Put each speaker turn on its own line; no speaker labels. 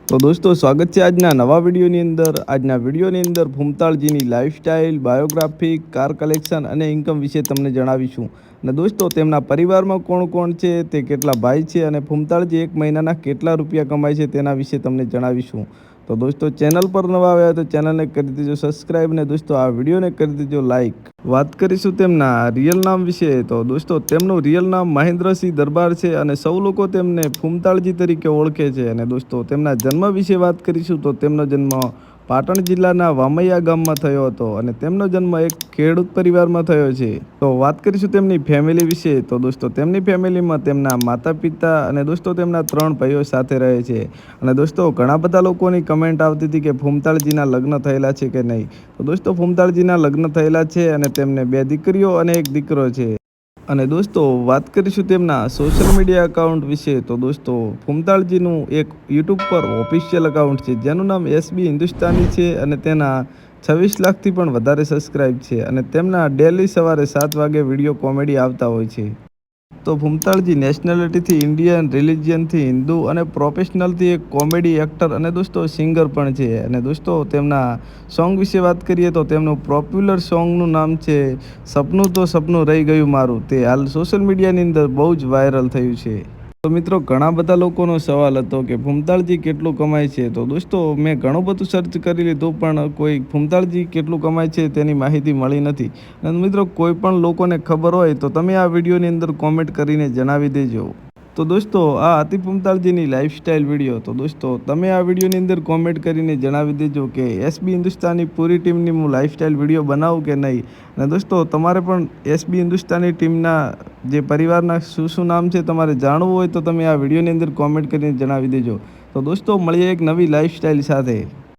તો દોસ્તો સ્વાગત છે આજના નવા વિડીયોની અંદર ભૂમતાળજીની લાઈફસ્ટાઈલ, બાયોગ્રાફી, કાર કલેક્શન અને ઇન્કમ વિશે તમને જણાવીશું. અને દોસ્તો તેમના પરિવારમાં કોણ કોણ છે, તે કેટલા ભાઈ છે અને ભૂમતાળજી એક મહિનાના કેટલા રૂપિયા કમાય છે તેના વિશે તમને જણાવીશું. તો દોસ્તો ચેનલ પર નવા આવ્યા તો ચેનલને કરી દેજો સબસ્ક્રાઈબ અને દોસ્તો આ વિડીયોને કરી દેજો લાઈક. વાત કરીશું તેમના રિયલ નામ વિશે. તો દોસ્તો તેમનું રિયલ નામ મહેન્દ્રસિંહ દરબાર છે અને સૌ લોકો તેમને ભૂમતાળજી તરીકે ઓળખે છે. અને દોસ્તો તેમના જન્મ વિશે વાત કરીશું તો તેમનો જન્મ પાટણ જિલ્લાના વામૈયા ગામમાં થયો હતો અને તેમનો જન્મ એક ખેડૂત પરિવારમાં થયો છે. તો વાત કરીશું તેમની ફેમિલી વિશે. તો દોસ્તો તેમની ફેમિલીમાં તેમના માતા પિતા અને દોસ્તો તેમના 3 ભાઈઓ સાથે રહે છે. અને દોસ્તો ઘણા બધા લોકોની કમેન્ટ આવતી હતી કે ભૂમતાળજીના લગ્ન થયેલા છે કે નહીં. તો દોસ્તો ભૂમતાળજીના લગ્ન થયેલા છે અને તેમને 2 દીકરીઓ અને 1 દીકરો છે. અને દોસ્તો વાત કરીશું તેમના સોશિયલ મીડિયા અકાઉન્ટ વિશે. તો દોસ્તો ભૂમતાળજીનું એક યુટ્યુબ પર ઓફિશિયલ અકાઉન્ટ છે જેનું નામ એસબી હિન્દુસ્તાની છે અને તેના 26 લાખથી પણ વધારે સબસ્ક્રાઈબ છે અને તેમના ડેલી સવારે 7 વાગે વિડીયો કોમેડી આવતા હોય છે. તો ભૂમતાળજી નેશનાલિટીથી ઇન્ડિયન, રિલિજિયનથી હિન્દુ અને પ્રોફેશનલથી એક કોમેડી એક્ટર અને દોસ્તો સિંગર પણ છે. અને દોસ્તો તેમના સોંગ વિશે વાત કરીએ તો તેમનું પોપ્યુલર સોંગનું નામ છે સપનું તો સપનું રહી ગયું મારું. તે હાલ સોશિયલ મીડિયાની અંદર બહુ જ વાયરલ થયું છે. તો મિત્રો ઘણા બધા લોકોનો સવાલ હતો કે ભૂમતાળજી કેટલું કમાય છે. તો દોસ્તો મેં ઘણું બધું સર્ચ કરી લીધું પણ કોઈ ભૂમતાળજી કેટલું કમાય છે તેની માહિતી મળી નથી. અને મિત્રો કોઈ પણ લોકોને ખબર હોય તો તમે આ વિડીયોની અંદર કોમેન્ટ કરીને જણાવી દેજો. તો દોસ્તો આ હતી ભૂમતાળજીની લાઈફસ્ટાઈલ વિડીયો. તો દોસ્તો તમે આ વિડીયોની અંદર કોમેન્ટ કરીને જણાવી દેજો કે એસબી હિન્દુસ્તાની પૂરી ટીમની હું લાઈફસ્ટાઈલ વિડીયો બનાવું કે નહીં. અને દોસ્તો તમારે પણ એસબી હિન્દુસ્તાની ટીમના જે પરિવારના શું નામ છે તમારે જાણવું હોય તો તમે આ વિડીયોની અંદર કોમેન્ટ કરીને જણાવી દેજો. તો દોસ્તો મળીએ એક નવી લાઈફસ્ટાઈલ સાથે.